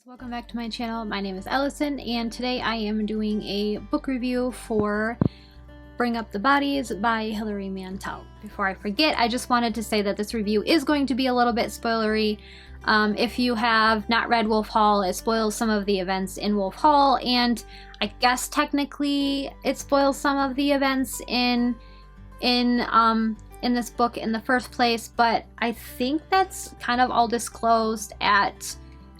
Welcome back to my channel. My name is Allison, and today I am doing a book review for Bring Up the Bodies by Hilary Mantel. Before I forget, I just wanted to say that this review is going to be a little bit spoilery. If you have not read Wolf Hall, it spoils some of the events in Wolf Hall, and I guess technically it spoils some of the events in this book in the first place, but I think that's kind of all disclosed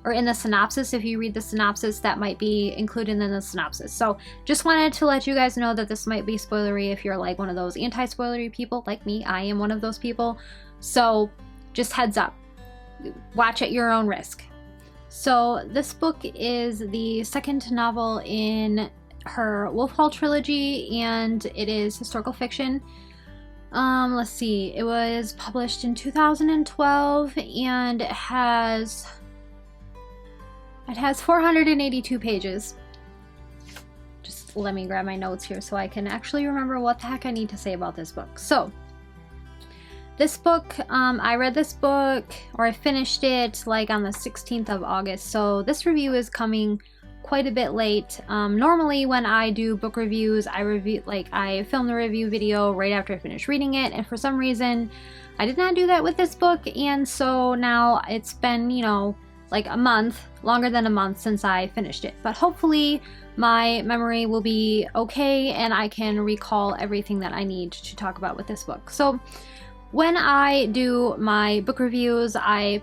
or in the synopsis. If you read the synopsis, that might be included in the synopsis. So just wanted to let you guys know that this might be spoilery if you're like one of those anti-spoilery people like me. I am one of those people. So just heads up, watch at your own risk. So this book is the second novel in her Wolf Hall trilogy, and it is historical fiction. Let's see, it was published in 2012 and it has 482 pages. Just let me grab my notes here so I can actually remember what the heck I need to say about this book. So, this book, I read this book, or I finished it like on the 16th of August, so this review is coming quite a bit late. Normally when I do book reviews, I film the review video right after I finish reading it, and for some reason, I did not do that with this book, and so now it's been, like a month, longer than a month since I finished it. But hopefully my memory will be okay and I can recall everything that I need to talk about with this book. So when I do my book reviews, I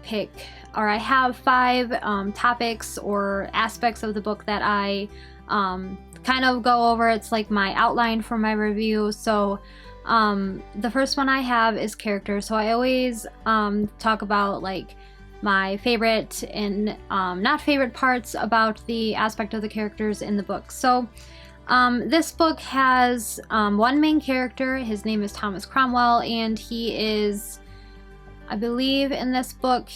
have 5 topics or aspects of the book that I kind of go over. It's like my outline for my review. So the first one I have is character. So I always talk about like my favorite and not favorite parts about the aspect of the characters in the book. So this book has one main character. His name is Thomas Cromwell, and he is, I believe in this book,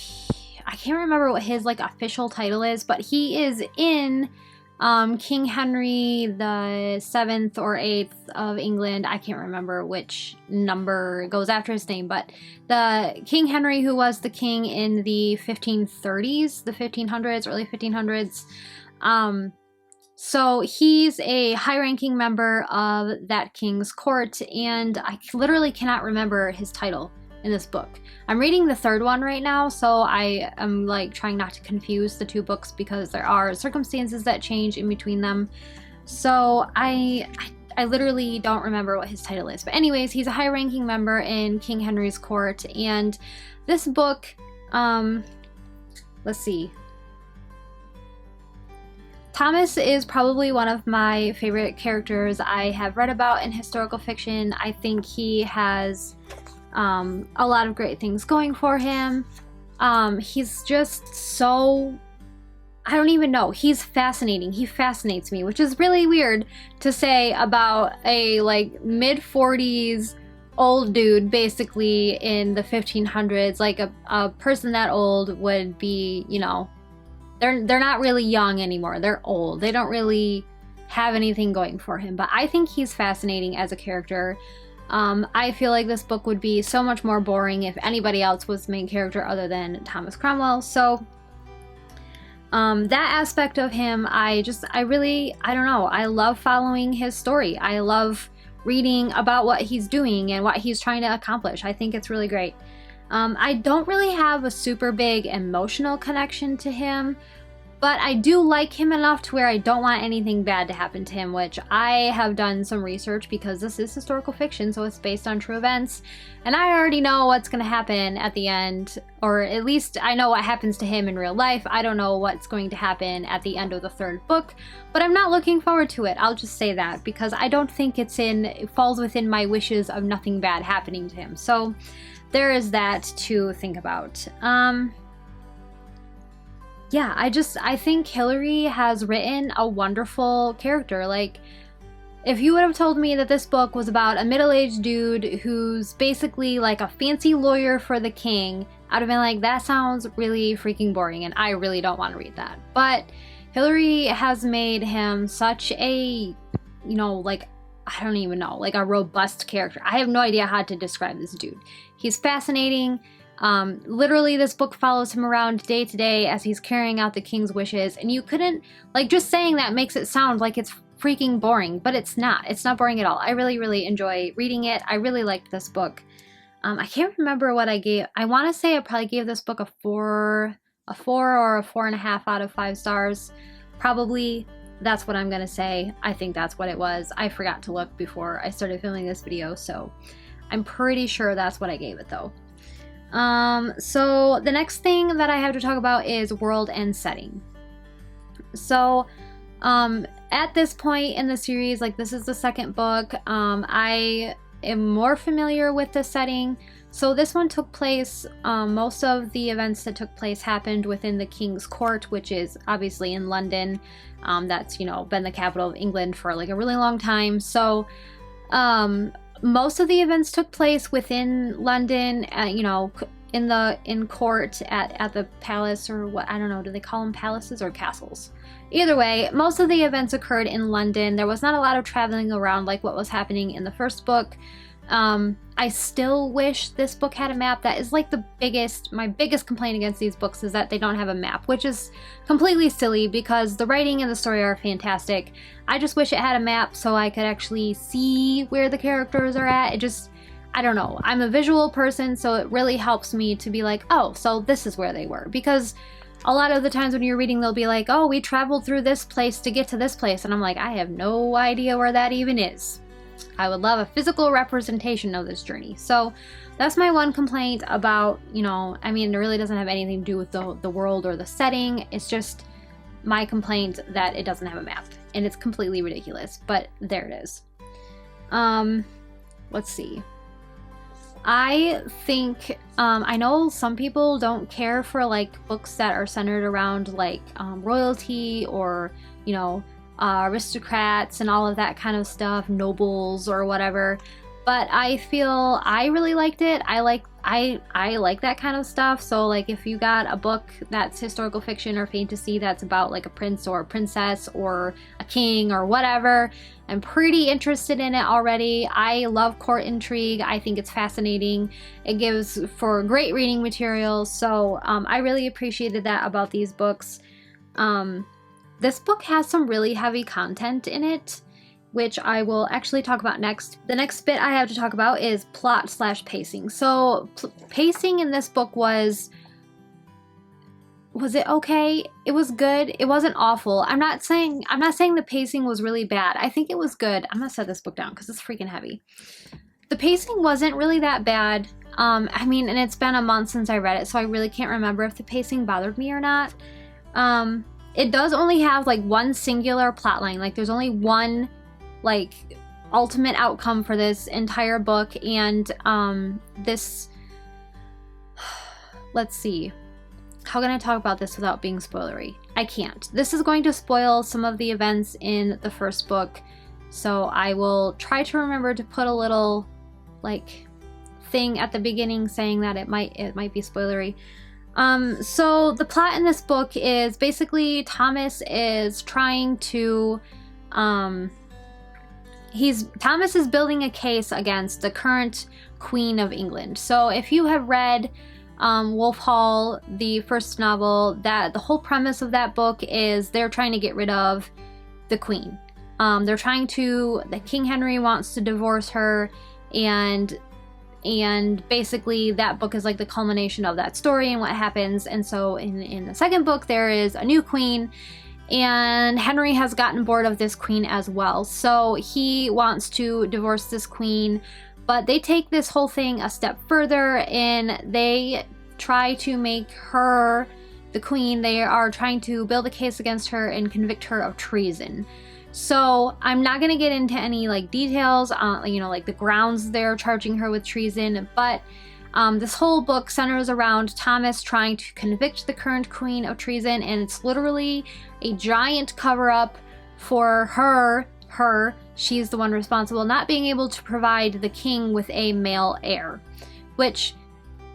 I can't remember what his like official title is, but he is in King Henry the 7th or 8th of England. I can't remember which number goes after his name, but the King Henry who was the king in the 1530s, the 1500s, early 1500s. So he's a high-ranking member of that king's court, and I literally cannot remember his title in this book. I'm reading the third one right now, so I am like trying not to confuse the two books because there are circumstances that change in between them. So I literally don't remember what his title is. But anyways, he's a high-ranking member in King Henry's court, and this book, let's see. Thomas is probably one of my favorite characters I have read about in historical fiction. I think he has a lot of great things going for him. He's just so, I don't even know, he's fascinating. He fascinates me, which is really weird to say about a like mid-40s old dude basically in the 1500s. Like a person that old would be, they're not really young anymore. They're old. They don't really have anything going for him, but I think he's fascinating as a character. I feel like this book would be so much more boring if anybody else was the main character other than Thomas Cromwell. So that aspect of him, I don't know, I love following his story. I love reading about what he's doing and what he's trying to accomplish. I think it's really great. I don't really have a super big emotional connection to him, but I do like him enough to where I don't want anything bad to happen to him, which I have done some research because this is historical fiction, so it's based on true events, and I already know what's going to happen at the end, or at least I know what happens to him in real life. I don't know what's going to happen at the end of the third book, but I'm not looking forward to it. I'll just say that, because I don't think it falls within my wishes of nothing bad happening to him. So there is that to think about. Yeah, I think Hilary has written a wonderful character. Like, if you would have told me that this book was about a middle-aged dude who's basically like a fancy lawyer for the king, I'd have been like, that sounds really freaking boring, and I really don't want to read that. But Hilary has made him such a, I don't even know, like a robust character. I have no idea how to describe this dude. He's fascinating. Literally, this book follows him around day to day as he's carrying out the king's wishes, and you couldn't, like, just saying that makes it sound like it's freaking boring, but it's not. It's not boring at all. I really, really enjoy reading it. I really liked this book. I can't remember what I gave. I want to say I probably gave this book a 4 or a 4.5 out of 5 stars. Probably. That's what I'm going to say. I think that's what it was. I forgot to look before I started filming this video, so I'm pretty sure that's what I gave it though. So the next thing that I have to talk about is world and setting. So, at this point in the series, like, this is the second book, I am more familiar with the setting. So this one took place, most of the events that took place happened within the King's Court, which is obviously in London. That's, you know, been the capital of England for like a really long time. So, most of the events took place within London, you know, in court at the palace, or what, I don't know, do they call them palaces or castles? Either way, most of the events occurred in London. There was not a lot of traveling around like what was happening in the first book. I still wish this book had a map. That is like my biggest complaint against these books is that they don't have a map, which is completely silly because the writing and the story are fantastic. I just wish it had a map so I could actually see where the characters are at. I don't know. I'm a visual person, so it really helps me to be like, oh, so this is where they were. Because a lot of the times when you're reading, they'll be like, oh, we traveled through this place to get to this place. And I'm like, I have no idea where that even is. I would love a physical representation of this journey. So that's my one complaint about, you know, I mean, it really doesn't have anything to do with the world or the setting. It's just my complaint that it doesn't have a map. And it's completely ridiculous, but there it is. Let's see. I think, I know some people don't care for like books that are centered around like royalty or, you know, aristocrats and all of that kind of stuff, nobles or whatever, but I feel I really liked it. I like that kind of stuff. So like if you got a book that's historical fiction or fantasy that's about like a prince or a princess or a king or whatever, I'm pretty interested in it already. I love court intrigue. I think it's fascinating. It gives for great reading material. So I really appreciated that about these books. This book has some really heavy content in it, which I will actually talk about next. The next bit I have to talk about is plot/pacing. So pacing in this book was it okay? It was good. It wasn't awful. I'm not saying the pacing was really bad. I think it was good. I'm gonna set this book down because it's freaking heavy. The pacing wasn't really that bad. I mean, and it's been a month since I read it, so I really can't remember if the pacing bothered me or not. It does only have like one singular plot line. Like there's only one like ultimate outcome for this entire book, and this, let's see, how can I talk about this without being spoilery? I can't. This is going to spoil some of the events in the first book, so I will try to remember to put a little like thing at the beginning saying that it might be spoilery. So the plot in this book is basically Thomas is trying to, Thomas is building a case against the current Queen of England. So if you have read Wolf Hall, the first novel, that the whole premise of that book is they're trying to get rid of the Queen. King Henry wants to divorce her, and basically that book is like the culmination of that story and what happens. And so in the second book there is a new queen, and Henry has gotten bored of this queen as well, so he wants to divorce this queen. But they take this whole thing a step further and they try to make her the queen. They are trying to build a case against her and convict her of treason. So I'm not going to get into any like details on, you know, like the grounds they're charging her with treason, but this whole book centers around Thomas trying to convict the current queen of treason, and it's literally a giant cover-up for her, she's the one responsible, not being able to provide the king with a male heir, which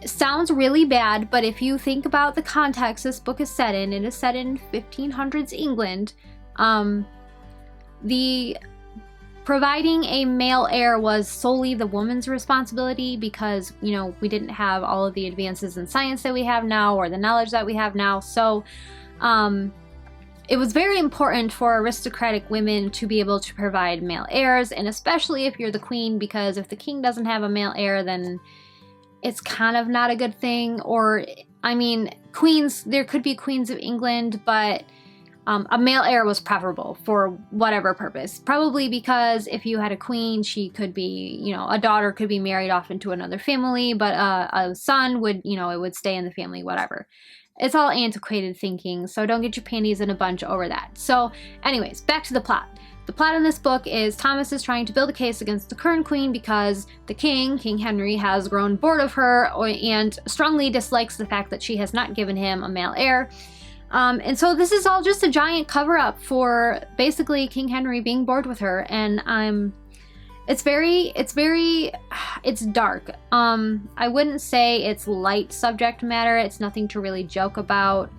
sounds really bad, but if you think about the context this book is set in, it is set in 1500s England. providing a male heir was solely the woman's responsibility because, you know, we didn't have all of the advances in science that we have now or the knowledge that we have now. So it was very important for aristocratic women to be able to provide male heirs, and especially if you're the queen, because if the king doesn't have a male heir, then it's kind of not a good thing. Or, I mean, queens, there could be queens of England, but a male heir was preferable for whatever purpose. Probably because if you had a queen, she could be, you know, a daughter could be married off into another family, but a son would, you know, it would stay in the family, whatever. It's all antiquated thinking, so don't get your panties in a bunch over that. So anyways, back to the plot. The plot in this book is Thomas is trying to build a case against the current queen because the king, King Henry, has grown bored of her and strongly dislikes the fact that she has not given him a male heir. And so this is all just a giant cover-up for basically King Henry being bored with her, and it's dark. I wouldn't say it's light subject matter. It's nothing to really joke about.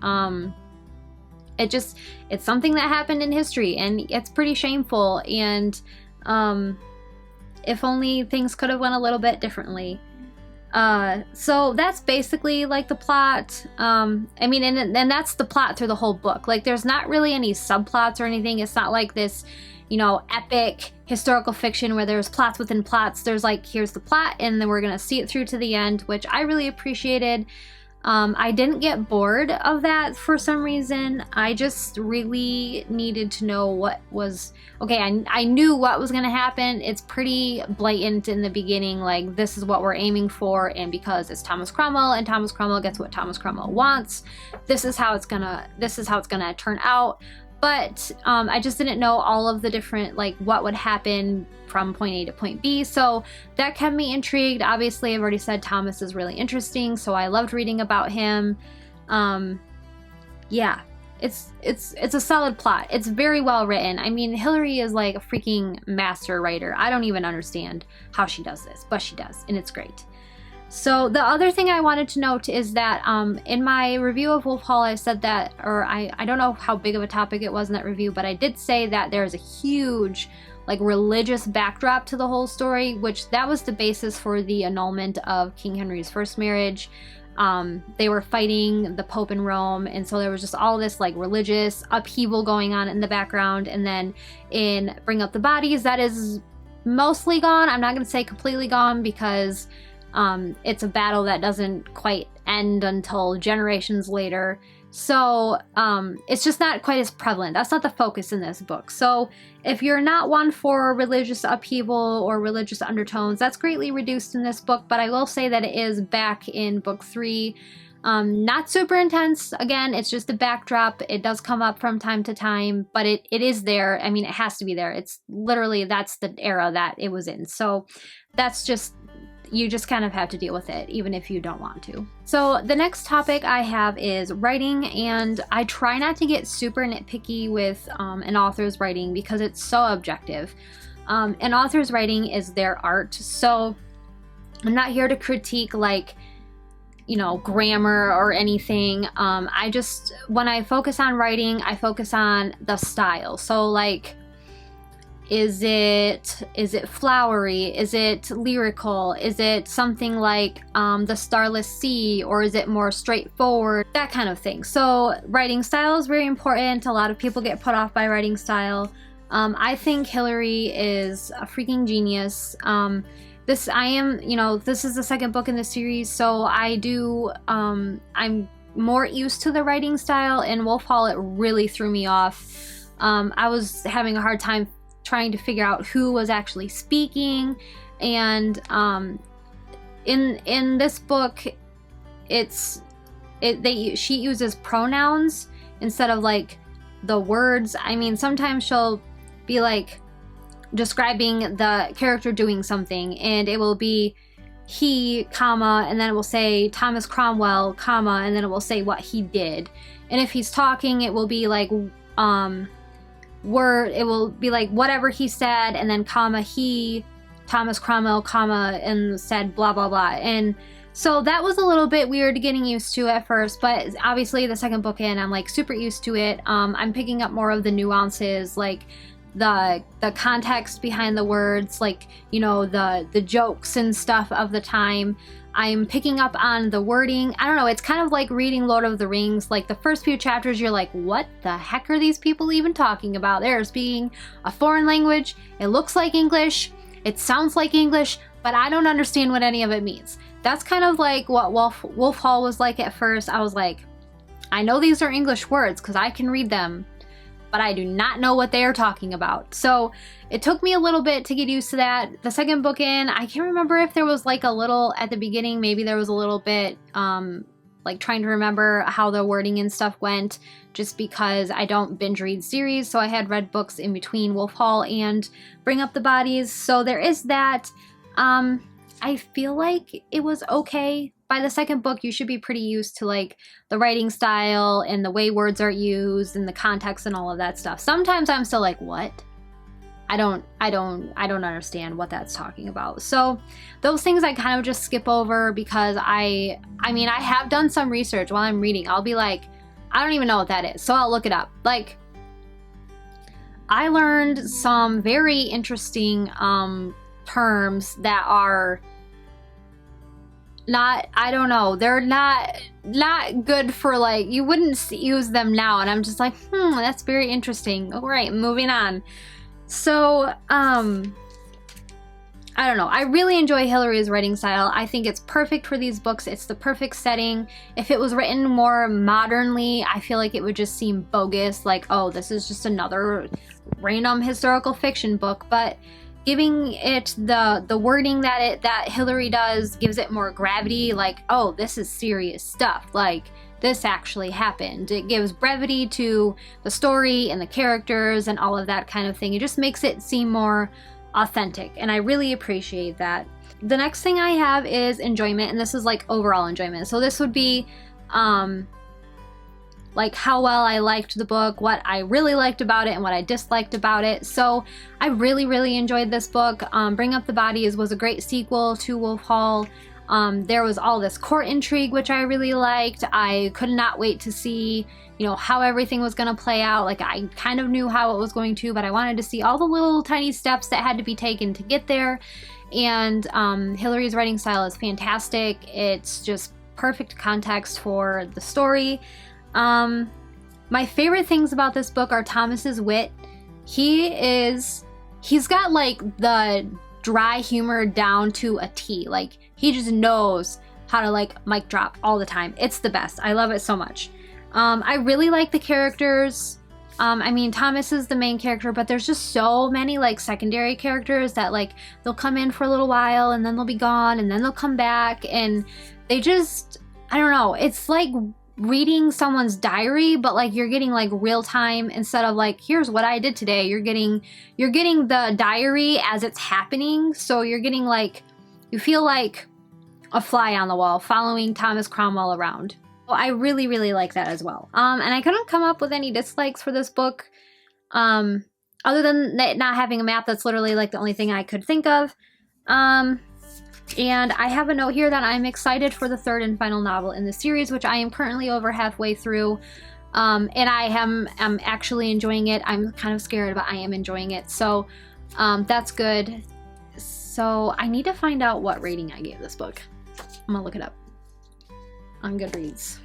It's something that happened in history, and it's pretty shameful, and if only things could have went a little bit differently. So that's basically like the plot. I mean, and that's the plot through the whole book. Like, there's not really any subplots or anything. It's not like this, you know, epic historical fiction where there's plots within plots. There's like, here's the plot, and then we're gonna see it through to the end, which I really appreciated. I didn't get bored of that for some reason. I just really needed to know what was, okay, I knew what was gonna happen. It's pretty blatant in the beginning, like, this is what we're aiming for, and because it's Thomas Cromwell, and Thomas Cromwell gets what Thomas Cromwell wants, this is how it's gonna turn out. But I just didn't know all of the different, like, what would happen from point A to point B, so that kept me intrigued. Obviously, I've already said Thomas is really interesting, so I loved reading about him. Yeah, it's a solid plot. It's very well written. I mean, Hilary is like a freaking master writer. I don't even understand how she does this, but she does, and it's great. So the other thing I wanted to note is that in my review of Wolf Hall, I said that, or I don't know how big of a topic it was in that review, but I did say that there's a huge, like, religious backdrop to the whole story, which that was the basis for the annulment of King Henry's first marriage. They were fighting the Pope in Rome, and so there was just all this, like, religious upheaval going on in the background. And then in Bring Up the Bodies, that is mostly gone. I'm not going to say completely gone, because it's a battle that doesn't quite end until generations later. So it's just not quite as prevalent. That's not the focus in this book. So if you're not one for religious upheaval or religious undertones, that's greatly reduced in this book. But I will say that it is back in book 3. Not super intense. Again, it's just a backdrop. It does come up from time to time, but it is there. I mean, it has to be there. It's literally, that's the era that it was in. So that's just, you just kind of have to deal with it, even if you don't want to. So the next topic I have is writing, and I try not to get super nitpicky with an author's writing because it's so objective. An author's writing is their art, so I'm not here to critique, like, you know, grammar or anything. I just, when I focus on writing, I focus on the style. So, like, is it flowery? Is it lyrical? Is it something like The Starless Sea, or is it more straightforward? That kind of thing. So writing style is very important. A lot of people get put off by writing style. I think Hilary is a freaking genius. This is the second book in the series, so I'm more used to the writing style. In Wolf Hall, it really threw me off. I was having a hard time trying to figure out who was actually speaking, and in this book, she uses pronouns instead of, like, the words. I mean, sometimes she'll be like describing the character doing something, and it will be he, comma, and then it will say Thomas Cromwell, comma, and then it will say what he did. And if he's talking, it will be like it will be like whatever he said, and then comma, he, Thomas Cromwell, comma, and said blah blah blah. And so that was a little bit weird getting used to at first, but obviously the second book in, I'm like super used to it. I'm picking up more of the nuances, like the context behind the words, like, you know, the jokes and stuff of the time. I'm picking up on the wording. I don't know, it's kind of like reading Lord of the Rings. Like the first few chapters, you're like, what the heck are these people even talking about? They're speaking a foreign language. It looks like English. It sounds like English, but I don't understand what any of it means. That's kind of like what Wolf Hall was like at first. I was like, I know these are English words because I can read them, but I do not know what they are talking about. So it took me a little bit to get used to that. The second book in, I can't remember if there was like a little at the beginning, maybe there was a little bit like trying to remember how the wording and stuff went, just because I don't binge read series. So I had read books in between Wolf Hall and Bring Up the Bodies. So there is that. I feel like it was okay. By the second book, you should be pretty used to like the writing style and the way words are used and the context and all of that stuff. Sometimes I'm still like, what? I don't understand what that's talking about. So those things I kind of just skip over because I mean, I have done some research while I'm reading. I'll be like, I don't even know what that is. So I'll look it up. Like, I learned some very interesting terms that are not, I don't know, they're not good for, like, you wouldn't use them now, and I'm just like, that's very interesting. All right, moving on. So I don't know, I really enjoy Hilary's writing style. I think it's perfect for these books. It's the perfect setting. If it was written more modernly, I feel like it would just seem bogus, like, oh, this is just another random historical fiction book. But giving it the wording that Hilary does gives it more gravity, like, oh, this is serious stuff, like this actually happened. It gives brevity to the story and the characters and all of that kind of thing. It just makes it seem more authentic, and I really appreciate that. The next thing I have is enjoyment, and this is like overall enjoyment. So this would be like how well I liked the book, what I really liked about it, and what I disliked about it. So I really enjoyed this book. Bring Up the Bodies was a great sequel to Wolf Hall. There was all this court intrigue, which I really liked. I could not wait to see, you know, how everything was going to play out. Like, I kind of knew how it was going to, but I wanted to see all the little tiny steps that had to be taken to get there. And Hilary's writing style is fantastic. It's just perfect context for the story. My favorite things about this book are Thomas's wit. He's got like the dry humor down to a T. Like, he just knows how to like mic drop all the time. It's the best. I love it so much. I really like the characters. I mean, Thomas is the main character, but there's just so many like secondary characters that like they'll come in for a little while and then they'll be gone and then they'll come back, and they just, I don't know, it's like reading someone's diary, but like you're getting like real time instead of like, here's what I did today. You're getting the diary as it's happening. So you're getting like, you feel like a fly on the wall following Thomas Cromwell around. Well, I really like that as well. And I couldn't come up with any dislikes for this book, other than not having a map. That's literally like the only thing I could think of. And I have a note here that I'm excited for the third and final novel in the series, which I am currently over halfway through. And I am actually enjoying it. I'm kind of scared, but I am enjoying it. So that's good. So I need to find out what rating I gave this book. I'm gonna look it up on Goodreads.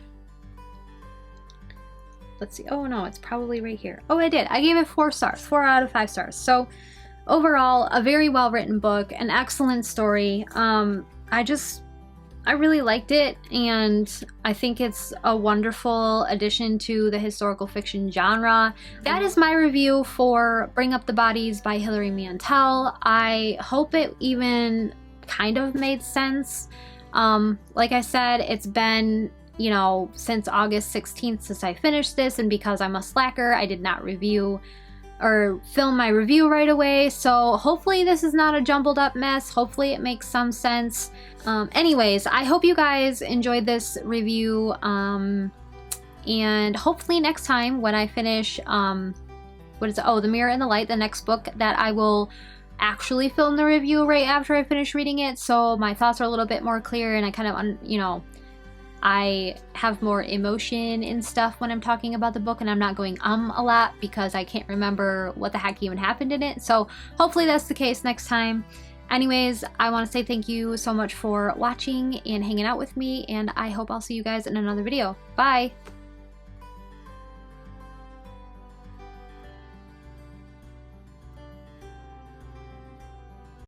Let's see. Oh no, it's probably right here. Oh, I did. I gave it 4 stars, 4 out of 5 stars. So overall, a very well written book, an excellent story. I really liked it, and I think it's a wonderful addition to the historical fiction genre. That is my review for Bring Up the Bodies by Hilary Mantel. I hope it even kind of made sense. Like I said, it's been, you know, since August 16th since I finished this, and because I'm a slacker, I did not review or film my review right away. So hopefully this is not a jumbled up mess. Hopefully it makes some sense. Anyways, I hope you guys enjoyed this review. And hopefully next time when I finish, what is it? Oh, The Mirror and the Light, the next book, that I will actually film the review right after I finish reading it. So my thoughts are a little bit more clear, and I kind of, you know, I have more emotion and stuff when I'm talking about the book, and I'm not going a lot because I can't remember what the heck even happened in it. So hopefully that's the case next time. Anyways, I want to say thank you so much for watching and hanging out with me, and I hope I'll see you guys in another video. Bye!